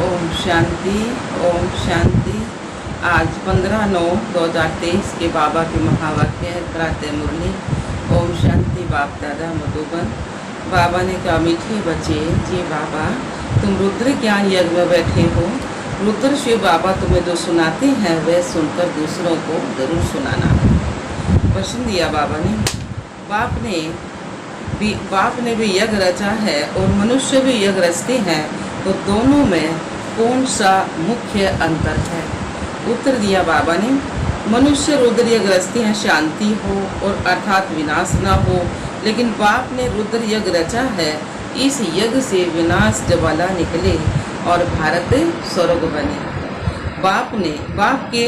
ओम शांति। ओम शांति। आज 15/9/2023 के बाबा के महावाक्य है प्रातः मुरली। ओम शांति। बाप दादा मधुबन। बाबा ने कहा, मीठे बच्चे जी बाबा, तुम रुद्र ज्ञान यज्ञ में बैठे हो। रुद्र शिव बाबा तुम्हें जो सुनाते हैं वह सुनकर दूसरों को जरूर सुनाना। प्रश्न दिया बाबा ने। बाप ने भी यज्ञ रचा है और मनुष्य भी यज्ञ रचते हैं, तो दोनों में कौन सा मुख्य अंतर है? उत्तर दिया बाबा ने, मनुष्य रुद्र यज्ञ रचते हैं शांति हो और अर्थात विनाश न हो, लेकिन बाप ने रुद्र यज्ञ रचा है, इस यज्ञ से विनाश ज्वाला निकले और भारत स्वर्ग बने। बाप के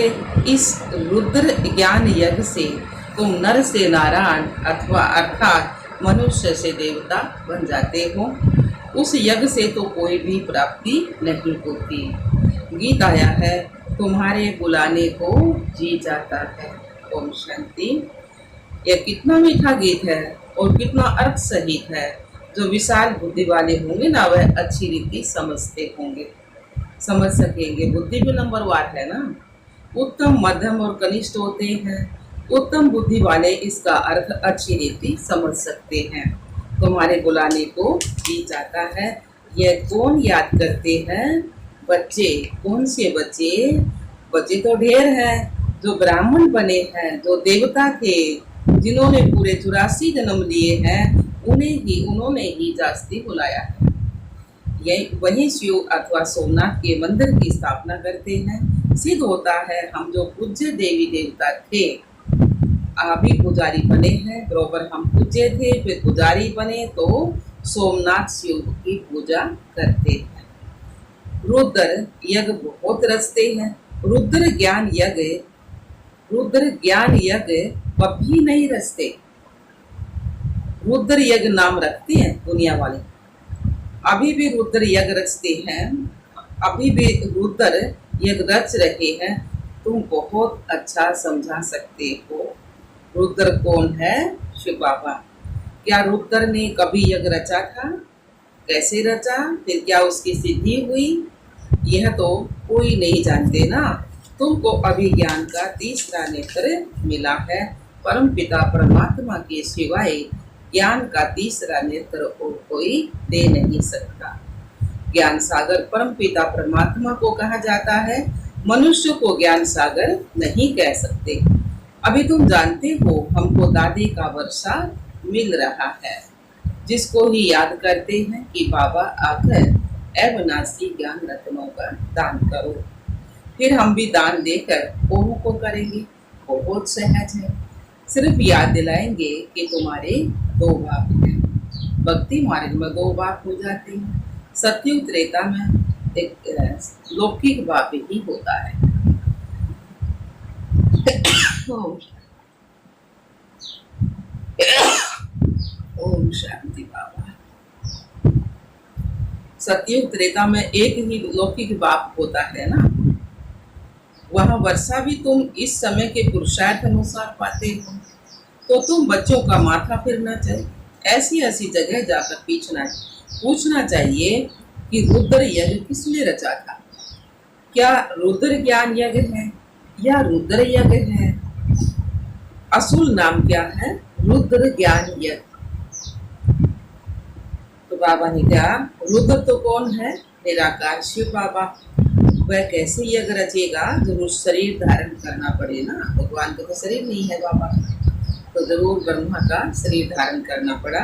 इस रुद्र ज्ञान यज्ञ से तुम नर से नारायण अथवा अर्थात मनुष्य से देवता बन जाते हो। उस यज्ञ से तो कोई भी प्राप्ति नहीं होती। गीत आया है, तुम्हारे बुलाने को जी जाता है। ओम शांति। यह कितना मीठा गीत है और कितना अर्थ सहित है। जो विशाल बुद्धि वाले होंगे ना, वह अच्छी रीति समझते होंगे, समझ सकेंगे। बुद्धि भी नंबरवार है ना। उत्तम, मध्यम और कनिष्ठ होते हैं। उत्तम बुद्धि वाले इसका अर्थ अच्छी रीति समझ सकते हैं। तुम्हारे बुलाने को जी जाता है। यह कौन याद करते हैं? बच्चे। कौन से बच्चे? बच्चे तो ढेर हैं। जो ब्राह्मण बने हैं, जो देवता थे, जिन्होंने पूरे 84 जन्म लिए हैं, उन्होंने ही जास्ती बुलाया है। वही शिव अथवा सोमनाथ के मंदिर की स्थापना करते हैं। सिद्ध होता है हम जो पूज्य देवी देवता थे, अभी पुजारी बने हैं। बराबर हम पूज्य थे, फिर पुजारी बने, तो सोमनाथ शिव की पूजा करते हैं। रुद्र यज्ञ बहुत रचते हैं। रुद्र ज्ञान यज्ञ कभी नहीं रचते। रुद्र यज्ञ नाम रखते हैं दुनिया वाले। अभी भी रुद्र यज्ञ रचते हैं, अभी भी रुद्र यज्ञ रच रहे हैं। तुम बहुत अच्छा समझा सकते हो। रुद्र कौन है? शिव बाबा। क्या रुद्र ने कभी यज्ञ रचा था? कैसे रचा? फिर क्या उसकी सिद्धि हुई? यह तो कोई नहीं जानते ना। तुमको अभी ज्ञान का तीसरा नेत्र मिला है। परम पिता परमात्मा के सिवाय ज्ञान का तीसरा नेत्र और कोई दे नहीं सकता। ज्ञान सागर परम पिता परमात्मा को कहा जाता है। मनुष्य को ज्ञान सागर नहीं कह सकते। अभी तुम जानते हो, हमको दादी का वर्षा मिल रहा है, जिसको ही याद करते हैं कि बाबा आकर अविनाशी ज्ञान रत्नों का दान करो। फिर हम भी दान देकर ओहों को करेंगे। बहुत सहज है। सिर्फ याद दिलाएंगे कि तुम्हारे 2 बाप हैं। भक्ति मार्ग में 2 बाप हो जाते हैं। सतयुग त्रेता में एक लौकिक बाप ही होता है। ओम शांति बाबा। सतयुग त्रेता में एक ही लौकिक बाप होता है ना। वह वर्षा भी तुम इस समय के पुरुषार्थ अनुसार पाते हो। तो तुम बच्चों का माथा फिरना चाहिए। ऐसी ऐसी जगह जाकर पूछना चाहिए कि रुद्र यज्ञ किसने रचा था? क्या रुद्र ज्ञान यज्ञ है या रुद्र यज्ञ है? असुल नाम क्या है? रुद्र ज्ञान यज्ञ। तो बाबा ने कहा, रुद्र तो कौन है? निराकार शिव बाबा। वह कैसे यज्ञ रचेगा? जरूर शरीर धारण करना पड़े ना। भगवान को तो शरीर नहीं है बाबा, तो जरूर ब्रह्मा का शरीर धारण करना पड़ा।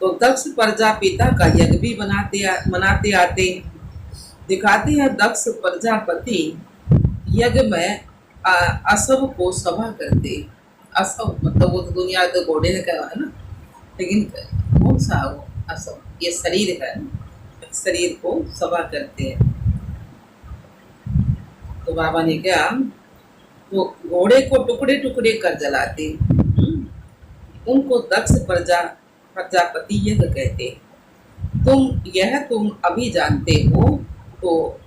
तो दक्ष प्रजापिता का यज्ञ भी मनाते आते दिखाते हैं। दक्ष प्रजापति यज्ञ में असव को सभा करते। असव मतलब वो तो दुनिया तो घोड़े ने कहा है ना, लेकिन कौन सा वो असव? ये शरीर है। शरीर को सभा करते हैं। तो बाबा ने क्या, तो घोड़े को टुकड़े टुकड़े कर जलाते। उनको दक्ष प्रजापति यज्ञ कहते। तुम अभी जानते हो, तो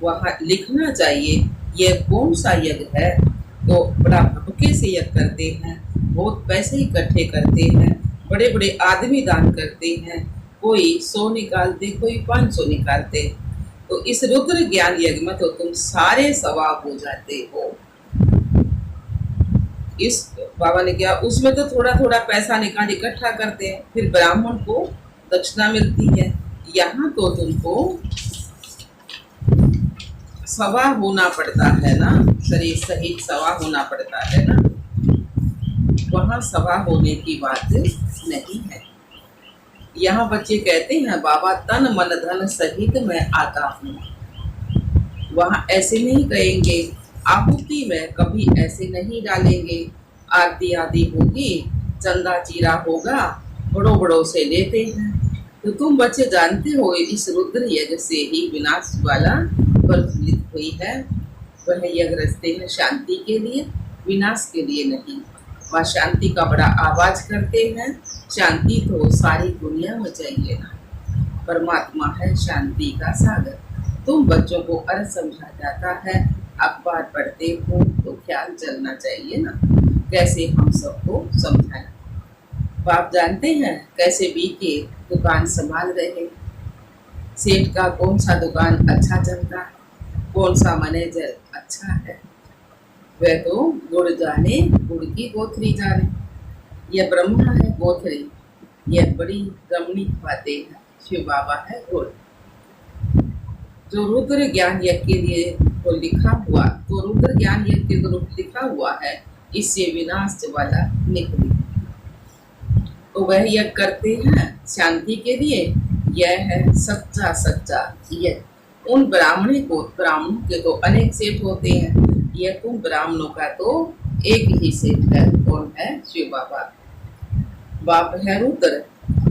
वहाँ लिखना चाहिए यह कौन सा यज्ञ है। तो बड़ा भटके से यज्ञ करते हैं, बहुत पैसे इकट्ठे करते हैं, बड़े बड़े आदमी दान करते हैं, कोई 100 निकालते, कोई 500 निकालते। तो इस रुद्र ज्ञान यज्ञ में तो तुम सारे सवा हो जाते हो। इस बाबा ने क्या, उसमें तो थोड़ा थोड़ा पैसा निकाल इकट्ठा करते हैं, फिर ब्राह्मण को दक्षिणा मिलती है। यहाँ तो तुमको सवा होना पड़ता है ना, शरीर सहित सवा होना पड़ता है ना। वहाँ सवा होने की बात नहीं है। यहाँ बच्चे कहते हैं बाबा तन मन धन सहित मैं आता हूँ। वहाँ ऐसे नहीं कहेंगे, आहुति में कभी ऐसे नहीं डालेंगे। आरती आदि होगी, चंदा चीरा होगा, बड़ों बड़ों से लेते हैं। तो तुम बच्चे जानते हो इस रुद्र यज्ञ से ही विनाश वाला प्रज्वलित हुई है। वह यज्ञ रचते हैं शांति के लिए, विनाश के लिए नहीं। वह शांति का बड़ा आवाज करते हैं। शांति तो सारी दुनिया में चाहिए ना। परमात्मा है शांति का सागर। तुम बच्चों को अर्थ समझा जाता है, अखबार पढ़ते हो तो ख्याल चलना चाहिए ना, कैसे हम सबको समझाएं। बाप जानते हैं कैसे बीके दुकान संभाल रहे। सेठ का कौन सा दुकान अच्छा चलता है, कौन सा मैनेजर अच्छा है, वह तो गुड़ जाने, गुड़ की गोथरी जाने। यह ब्रह्मा है गोथरी, यह बड़ी रमणीक बातें है। शिव बाबा है गुड़। जो रुद्र ज्ञान यज्ञ के लिए तो लिखा हुआ, तो रुद्र ज्ञान यज्ञ के तो लिखा हुआ है, इससे विनाश वाला निकली। तो वह यज्ञ करते हैं शांति के लिए। यह है सच्चा सच्चा यज्ञ। उन ब्राह्मणों के तो अनेक सेठ होते हैं, यह तुम ब्राह्मणों का तो एक ही सेठ है। कौन है? शिव बाबा। बाप है रुद्र।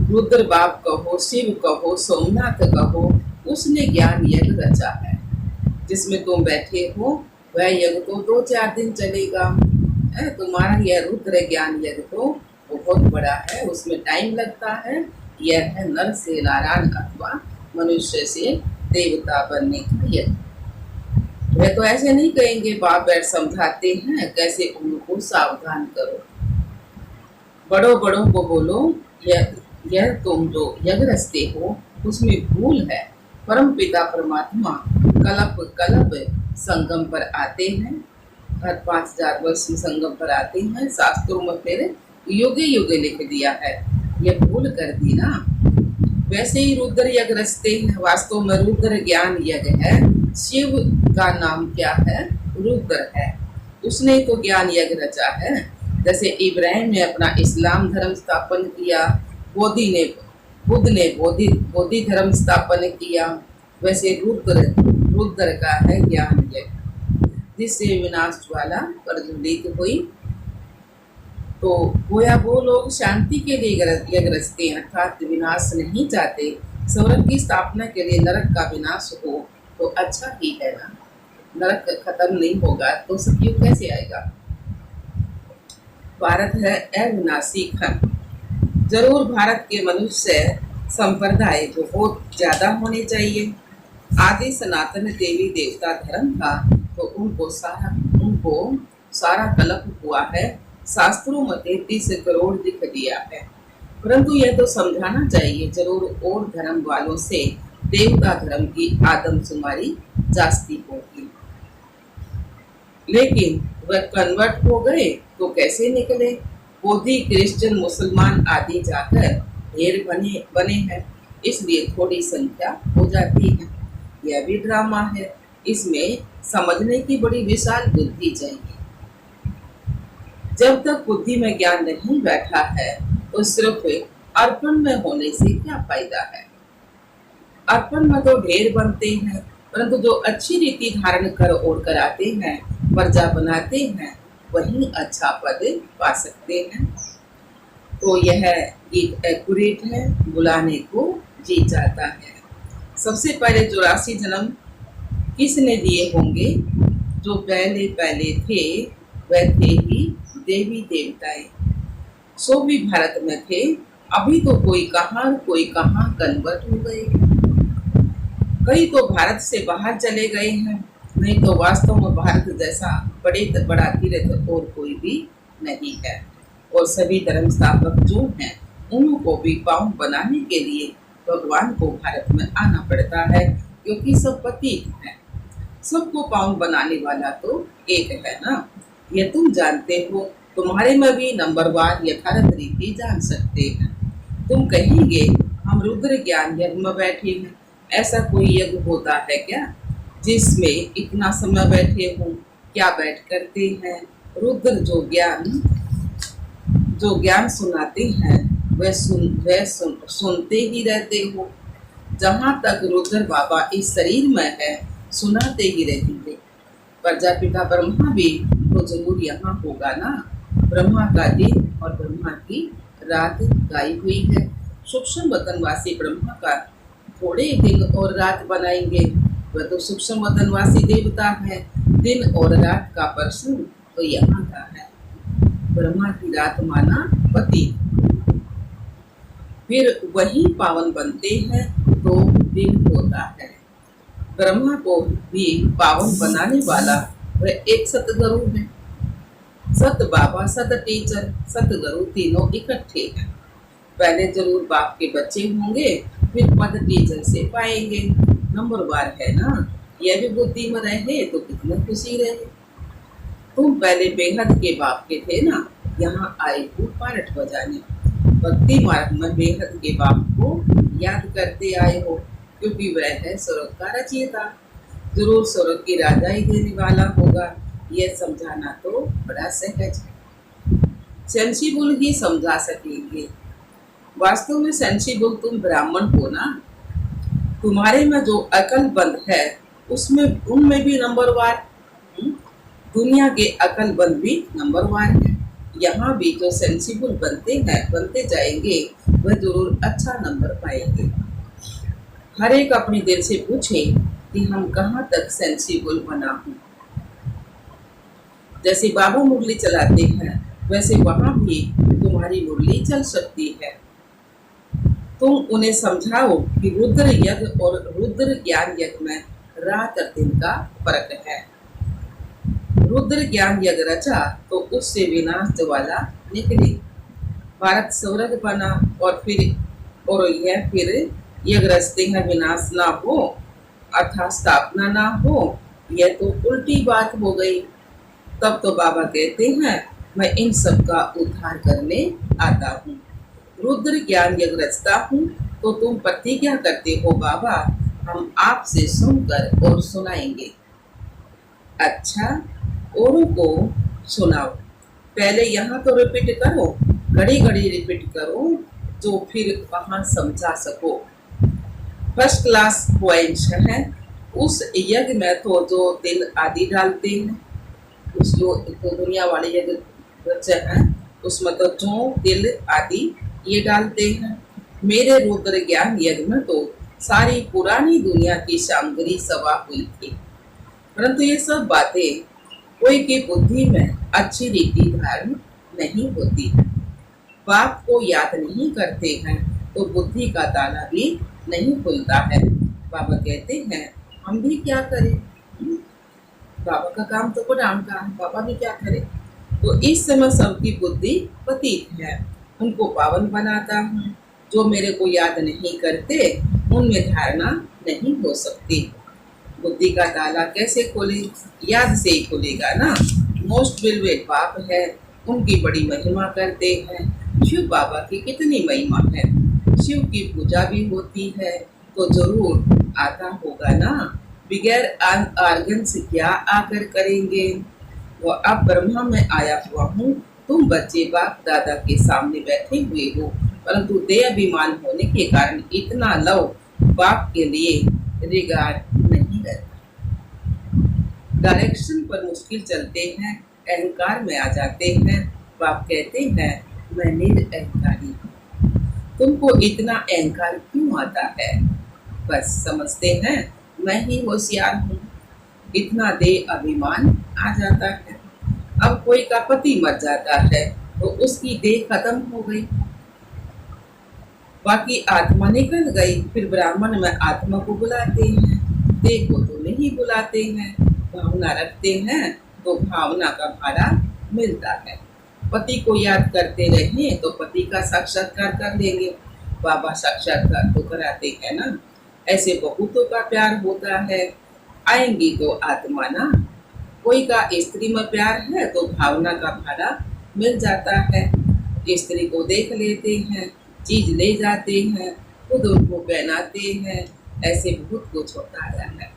रुद्र बाप कहो, शिव कहो, सोमनाथ कहो, उसने ज्ञान यज्ञ रचा है। जिसमें तुम बैठे हो वह यज्ञ तो 2-4 दिन चलेगा। तुम्हारा यह रुद्र ज्ञान यज्ञ तो बहुत बड़ा है, उसमें टाइम लगता है। यह है नर से नारायण अथवा मनुष्य से देवता बनने का यज्ञ। वे तो ऐसे नहीं कहेंगे, बाप बैठ समझाते हैं कैसे उनको सावधान करो। बड़ों बड़ों को बोलो, यह तुम जो यज्ञ रचते हो उसमें भूल है। परम पिता परमात्मा कल्प कल्प संगम पर आते हैं, हर 5000 वर्ष में संगम पर आते हैं। शास्त्रों में फिर युगे युगे लिख दिया है, यह भूल कर दी ना। वैसे ही रुद्र यज्ञ रचते हैं, वास्तव में रुद्र ज्ञान यज्ञ है। शिव का नाम क्या है? रुद्र है। उसने तो ज्ञान यज्ञ रचा है। जैसे इब्राहिम ने अपना इस्लाम धर्म स्थापन किया, बुद्ध ने बोधि धर्म स्थापन किया, वैसे रुद्र का है ज्ञान यज्ञ, जिससे विनाश ज्वाला प्रज्वलित हुई। तो गोया वो लोग शांति के लिए यज्ञ रचते हैं, अर्थात विनाश नहीं चाहते। स्वर्ग की स्थापना के लिए नरक का विनाश हो तो अच्छा ही है ना। नरक खत्म नहीं होगा तो सतयुग कैसे आएगा? भारत है अविनाशी खंड। जरूर भारत के मनुष्य संप्रदाय बहुत ज्यादा होने चाहिए। आदि सनातन देवी देवता धर्म था, तो उनको सारा कलप हुआ है। शास्त्रों में 33 करोड़ लिख दिया है, परंतु यह तो समझाना चाहिए जरूर और धर्म वालों से देवता धर्म की आदमशुमारी जास्ती होगी। लेकिन वह कन्वर्ट हो गए तो कैसे निकले? बोधी क्रिश्चियन मुसलमान आदि जाकर ढेर बने हैं, इसलिए थोड़ी संख्या हो जाती है। यह भी ड्रामा है, इसमें समझने की बड़ी विशाल बुद्धि चाहिए। जब तक बुद्धि में ज्ञान नहीं बैठा है तो सिर्फ अर्पण में होने से क्या फायदा है? अर्पण में तो ढेर बनते हैं, परंतु जो अच्छी रीति धारण कर और कराते हैं, प्रजा बनाते हैं, वही अच्छा पद पा सकते हैं। तो यह गीत एक्यूरेट है, बुलाने को जी जाता है। सबसे पहले 84 जन्म किसने दिए होंगे? जो पहले पहले थे वह थे ही देवी देवताएं। सो भी भारत में थे। अभी तो कोई कहाँ कन्वर्ट हो गए, कई तो भारत से बाहर चले गए हैं। नहीं तो वास्तव में भारत जैसा बड़ा तीर्थ और कोई भी नहीं है। और सभी धर्म स्थापक जो हैं उनको भी पावन बनाने के लिए भगवान को भारत में आना पड़ता है, क्योंकि सब प्रतीक है। सबको पावन बनाने वाला तो एक है ना। ये तुम जानते हो, तुम्हारे में भी नंबरवार यथार्थ रीति जान सकते हैं। तुम कहेंगे हम रुद्र ज्ञान यज्ञ में बैठे हैं। ऐसा कोई यज्ञ होता है क्या जिसमें इतना समय बैठे हो? क्या बैठ करते हैं? रुद्र जो ज्ञान सुनाते हैं वह सुनते ही रहते हो। जहाँ तक रुद्र बाबा इस शरीर में है, सुनाते ही रहेंगे। प्रजापिता ब्रह्मा भी तो जरूर यहाँ होगा ना। ब्रह्मा का दिन और ब्रह्मा की रात गाई हुई है। सूक्ष्म वतनवासी ब्रह्मा का थोड़े दिन और रात बनाएंगे। वह तो सूक्ष्म वतनवासी देवता है। दिन और रात का प्रश्न तो यहाँ का है। ब्रह्मा की रात माना पति, फिर वही पावन बनते हैं तो दिन होता है। ब्रह्मा को भी पावन बनाने वाला वह एक सतगुरु है। सत बाबा, सत टीचर, सतगुरु तीनों इकट्ठे हैं। पहले जरूर बाप के बच्चे होंगे, फिर पद टीचर से पाएंगे। नंबरवार है ना। यह भी बुद्धि में रहे तो कितनी खुशी रहे। तुम पहले बेहद के बाप के थे ना, यहाँ आए हो पारट बजाने। भक्ति मार्ग में बेहद के बाप को याद करते आए हो, क्योंकि वह है स्वर्ग का रचयिता। जरूर स्वर्ग की राजा ही देने वाला होगा। यह समझाना तो बड़ा सहज है। सेंसिबल ही समझा सकेंगे। वास्तव में सेंसिबल तुम ब्राह्मण हो ना। तुम्हारे में जो अकलबंद है उसमें उनमें भी नंबरवार। दुनिया के अकलबंद भी नंबरवार है। यहाँ भी जो सेंसिबल बनते जाएंगे वह जरूर अच्छा नंबर पाएंगे। हर एक अपने दिल से पूछे कि हम कहाँ तक सेंसिबल बना हूँ। जैसे बाबा मुरली चलाते हैं वैसे वहां भी तुम्हारी मुरली चल सकती है। तुम उन्हें समझाओ कि रुद्र यज्ञ और रुद्र ज्ञान यज्ञ में रात और दिन का फर्क है। रुद्र ज्ञान यज्ञ रचा तो उससे विनाश वाला निकली। भारत स्वर्ग बना और फिर यज्ञ रचते हैं विनाश ना हो अर्थात स्थापना ना हो। यह तो उल्टी बात हो गई। तब तो बाबा कहते हैं मैं इन सब का उद्धार करने आता हूँ। रुद्र ज्ञान यज्ञ रचता हूँ तो तुम प्रतिज्ञा करते हो बाबा हम आपसे सुनकर और सुनाएंगे। अच्छा, औरों को सुनाओ। पहले यहाँ तो रिपीट करो, घड़ी घड़ी रिपीट करो जो फिर वहाँ समझा सको। फर्स्ट क्लास पॉइंट्स है। उस यज्ञ में तो जो तिल आदि डालते हैं, उस जो तो दुनिया वाले यज्ञ हैं उसमें तो जो तिल आदि ये डालते हैं। मेरे रुद्र ज्ञान यज्ञ में तो सारी पुरानी दुनिया की सामग्री सवा हुई थी, परंतु ये सब बातें कोई की बुद्धि में अच्छी रीति धारण नहीं होती है। बाप को याद नहीं करते हैं तो बुद्धि का ताला भी नहीं खुलता है। बाबा कहते हैं हम भी क्या करें। बाबा का काम तो प्रणाम का है, बाबा भी क्या करें। तो इस समय सबकी बुद्धि पतित है, उनको पावन बनाता हूँ। जो मेरे को याद नहीं करते उनमें धारणा नहीं हो सकती। बुद्धि का ताला कैसे खोले? याद से ही खुलेगा ना। मोस्ट बिलवेड बाप है, उनकी बड़ी महिमा करते हैं। शिव बाबा की कितनी महिमा है। शिव की पूजा भी होती है तो जरूर आता होगा ना। बगैर आर्गन से क्या आकर करेंगे। वो अब ब्रह्मा में आया हुआ हूँ। तुम बच्चे बाप दादा के सामने बैठे हुए हो, परंतु देह अभिमान होने के कारण इतना लव बाप के लिए रिगार्ड नहीं रहता। डायरेक्शन पर मुश्किल चलते हैं, अहंकार में आ जाते हैं। बाप कहते हैं मैं निरअहंकारी हूँ। तुमको इतना अहंकार क्यों आता है? बस समझते हैं मैं ही होशियार हूँ। इतना देह अभिमान आ जाता है। अब कोई का पति मर जाता है तो उसकी देह खत्म हो गई, बाकी आत्मा निकल गई। फिर ब्राह्मण में आत्मा को बुलाते हैं, देह को तो नहीं बुलाते हैं। भावना रखते हैं तो भावना का भाड़ा मिलता है। पति को याद करते रहें तो पति का साक्षात्कार कर लेंगे। बाबा साक्षात्कार तो कराते हैं ना। ऐसे बहुतों का प्यार होता है, आएंगी तो आत्मा ना। कोई का स्त्री में प्यार है तो भावना का भाड़ा मिल जाता है। स्त्री को देख लेते हैं, चीज ले जाते हैं, खुद उनको पहनाते हैं। ऐसे बहुत कुछ होता है।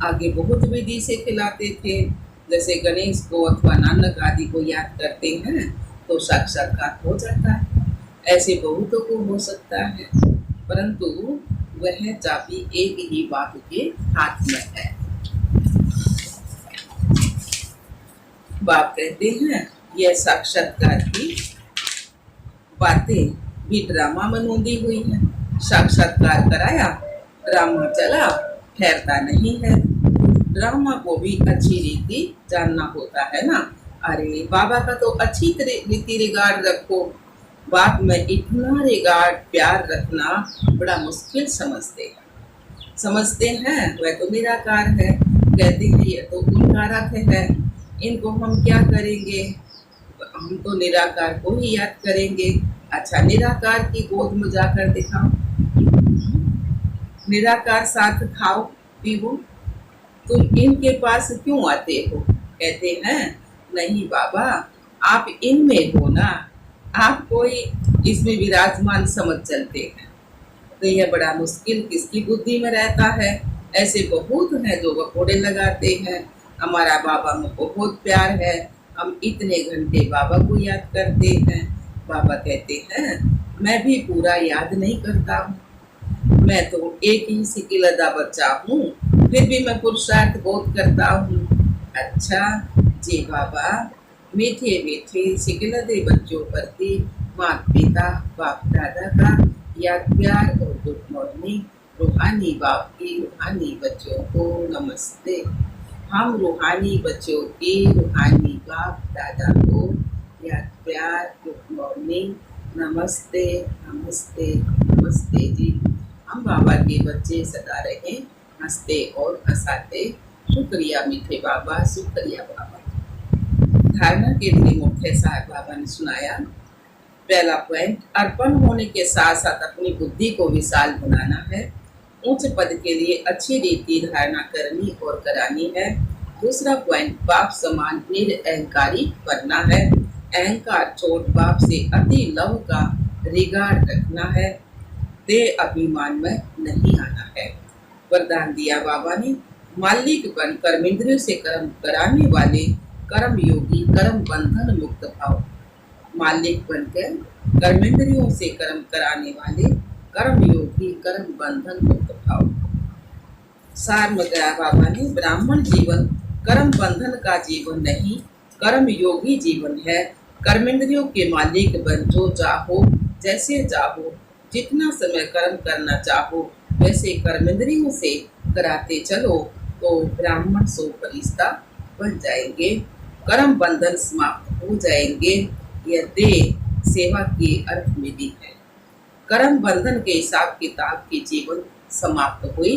आगे बहुत विधि से खिलाते थे, जैसे गणेश को अथवा नानक आदि को याद करते हैं तो साक्षात्कार हो जाता है। ऐसे बहुतों को हो सकता है, परंतु वह चाबी एक ही बात के हाथ में है। बाप कहते हैं यह साक्षात्कार की बातें भी ड्रामा में नोंदी हुई है। साक्षात्कार कराया, ड्रामा चला, ठहरता नहीं है। ड्रामा को भी अच्छी रीति जानना होता है ना। अरे बाबा का तो अच्छी रीति रिगार्ड रखो। बाप में इतना रिगार्ड प्यार रखना बड़ा मुश्किल समझते हैं। वह तो निराकार है, कहते हैं ये तो गुणकारक है, इनको हम क्या करेंगे, हम तो निराकार को ही याद करेंगे। अच्छा, निराकार की गोद में जाकर दिखाओ, निराकार साथ खाओ पीओ, तुम इनके पास क्यों आते हो? कहते हैं नहीं बाबा, आप इनमें हो ना, आप कोई इसमें विराजमान समझ चलते हैं। तो यह बड़ा मुश्किल किसकी बुद्धि में रहता है। ऐसे बहुत हैं जो वकोड़े लगाते हैं, हमारा बाबा में बहुत प्यार है, हम इतने घंटे बाबा को याद करते हैं। बाबा कहते हैं मैं भी पूरा याद नहीं करता हूँ, मैं तो एक ही सिकिलदा बच्चा हूँ, फिर भी मैं पुरुषार्थ बहुत करता हूँ। अच्छा जी बाबा, मीठे मीठे सिकिलदे बच्चों प्रति माता पिता बाप दादा का याद प्यार और गुड मॉर्निंग। रूहानी बाप की रूहानी बच्चों को नमस्ते। हम रूहानी बच्चों की रूहानी बाप दादा को याद प्यार गुड मॉर्निंग, नमस्ते नमस्ते नमस्ते जी। हम बाबा के बच्चे सदा रहे हंसते और हंसाते। शुक्रिया मीठे बाबा, शुक्रिया बाबा। धारणा के लिए मुख्य साहब बाबा ने सुनाया। पहला पॉइंट, अर्पण होने के साथ साथ अपनी बुद्धि को विशाल बनाना है। उच्च पद के लिए अच्छी रीति धारणा करनी और करानी है। दूसरा पॉइंट, बाप समान निरअहंकारी बनना है। अहंकार छोड़ बाप से अति लव का रिगार्ड रखना है। दे अभिमान में नहीं आना है। वरदान दिया बाबा ने, मालिक बन कर्मेंद्रियों से कर्म कराने वाले कर्म योगी कर्म बंधन मुक्त भाव। मालिक बनकर कर्मेंद्रियों से कर्म कराने वाले कर्म योगी कर्म बंधन मुक्त भाव। सार में गया बाबा ने, ब्राह्मण जीवन कर्म बंधन का जीवन नहीं, कर्म योगी जीवन है। कर्मेंद्रियों के मालिक बन, जो चाहो जैसे चाहो, जितना समय कर्म करना चाहो वैसे कर्मेंद्रियों से कराते चलो तो ब्राह्मण सो फरिश्ता बन जाएंगे, कर्म बंधन समाप्त हो जाएंगे। यह देह सेवा के अर्थ में भी है। कर्म बंधन के हिसाब किताब की जीवन समाप्त हुई।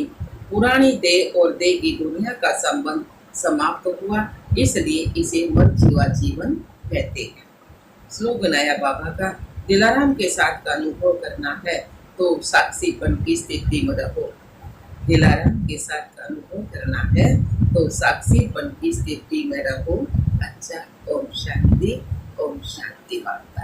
पुरानी देह और देह की दुनिया का संबंध समाप्त हुआ, इसलिए इसे मर जीवा जीवन कहते हैं। स्लोगन आया बाबा का, दिलाराम के साथ का अनुभव करना है तो साक्षीपन की स्थिति में रहो। दिलाराम के साथ का अनुभव करना है तो साक्षीपन की स्थिति में रहो। अच्छा, ओम शांति वार्ता।